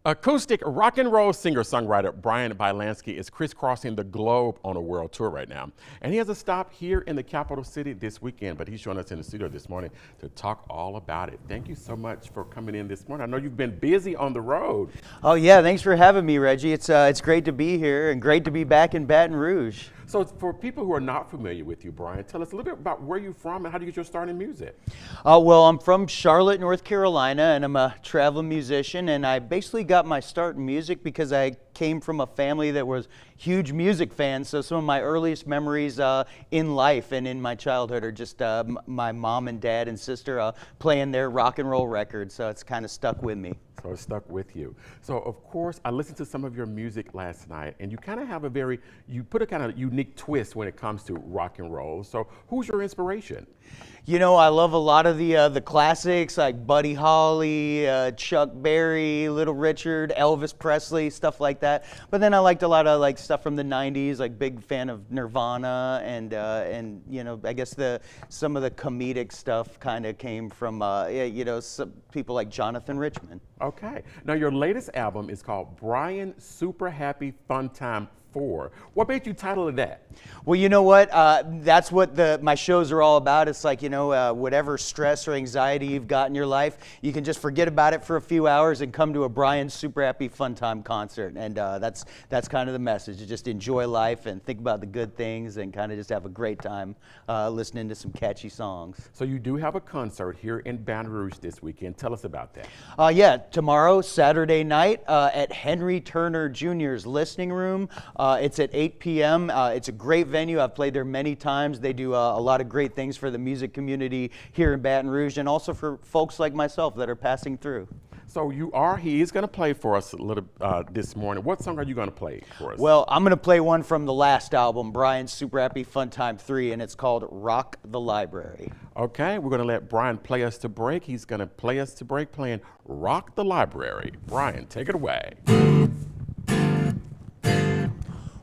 Acoustic rock and roll singer-songwriter Bryan Bielanski is crisscrossing the globe on a world tour right now. And he has a stop here in the capital city this weekend, but he's joining us in the studio this morning to talk all about it. Thank you so much for coming in this morning. I know you've been busy on the road. Oh yeah, thanks for having me, Reggie. It's great to be here and great to be back in Baton Rouge. So for people who are not familiar with you, Bryan, tell us a little bit about where you're from and how do you get your start in music? Well, I'm from Charlotte, North Carolina, and I'm a traveling musician, and I basically got my start in music because I came from a family that was huge music fans, so some of my earliest memories in life and in my childhood are just my mom and dad and sister playing their rock and roll records, so it's kind of stuck with me. So it stuck with you. So of course, I listened to some of your music last night, and you kind of have you put a kind of unique twist when it comes to rock and roll. So who's your inspiration? You know, I love a lot of the classics like Buddy Holly, Chuck Berry, Little Richard, Elvis Presley, stuff like that. But then I liked a lot of like stuff from the '90s, like big fan of Nirvana, and you know, I guess some of the comedic stuff kind of came from you know, some people like Jonathan Richman. Okay. Now your latest album is called Bryan Super Happy Fun Time 4. What made you title it that? Well, you know what? That's what my shows are all about. It's like, you know, whatever stress or anxiety you've got in your life, you can just forget about it for a few hours and come to a Bryan Super Happy Fun Time concert. And that's kind of the message. To just enjoy life and think about the good things and kind of just have a great time listening to some catchy songs. So you do have a concert here in Baton Rouge this weekend. Tell us about that. Yeah, tomorrow, Saturday night, at Henry Turner Jr.'s Listening Room. It's at 8 p.m. It's a great venue. I've played there many times. They do a lot of great things for the music community here in Baton Rouge and also for folks like myself that are passing through. So he is going to play for us a little this morning. What song are you going to play for us? Well, I'm going to play one from the last album, Bryan Super Happy Fun Time 3, and it's called Rock the Library. Okay, we're going to let Bryan play us to break. He's going to play us to break playing Rock the Library. Bryan, take it away.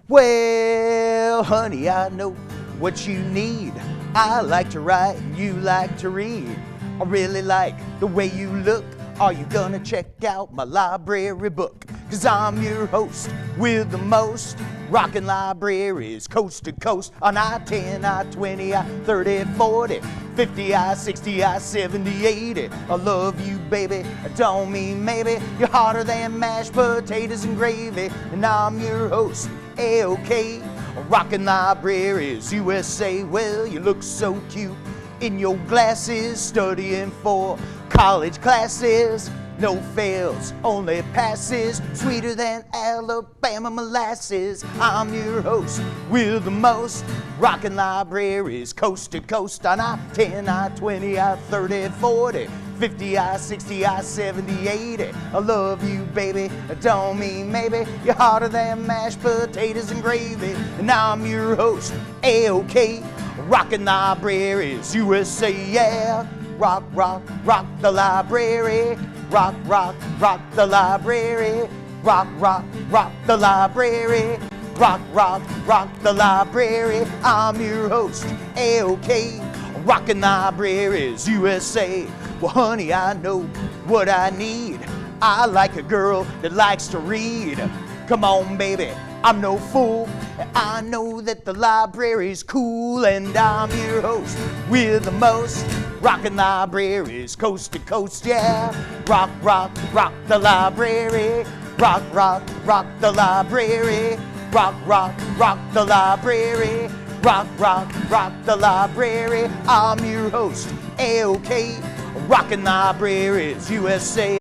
Well, honey, I know what you need. I like to write, you like to read. I really like the way you look. Are you gonna check out my library book? 'Cause I'm your host with the most rockin' libraries coast to coast on I-10, I-20, I-30, 40, 50, I-60, I-70, 80. I love you, baby. I don't mean maybe. You're hotter than mashed potatoes and gravy. And I'm your host, A-OK. Rockin' Libraries USA. Well, you look so cute in your glasses, studying for college classes. No fails, only passes, sweeter than Alabama molasses. I'm your host with the most rockin' libraries coast to coast on I-10, I-20, I-30, 40, 50, I-60, I-70, 80. I love you, baby. I don't mean maybe. You're hotter than mashed potatoes and gravy. And I'm your host, A-OK. Rockin' Libraries USA, yeah. Rock, rock, rock the library. Rock, rock, rock the library. Rock, rock, rock the library. Rock, rock, rock the library. I'm your host, A-OK. Rockin' Libraries USA. Well, honey, I know what I need. I like a girl that likes to read. Come on, baby, I'm no fool. I know that the library's cool, and I'm your host with the most rockin' libraries coast to coast, yeah. Rock, rock, rock the library. Rock, rock, rock the library. Rock, rock, rock the library. Rock, rock, rock the library. I'm your host, A-OK. Rockin' Libraries USA.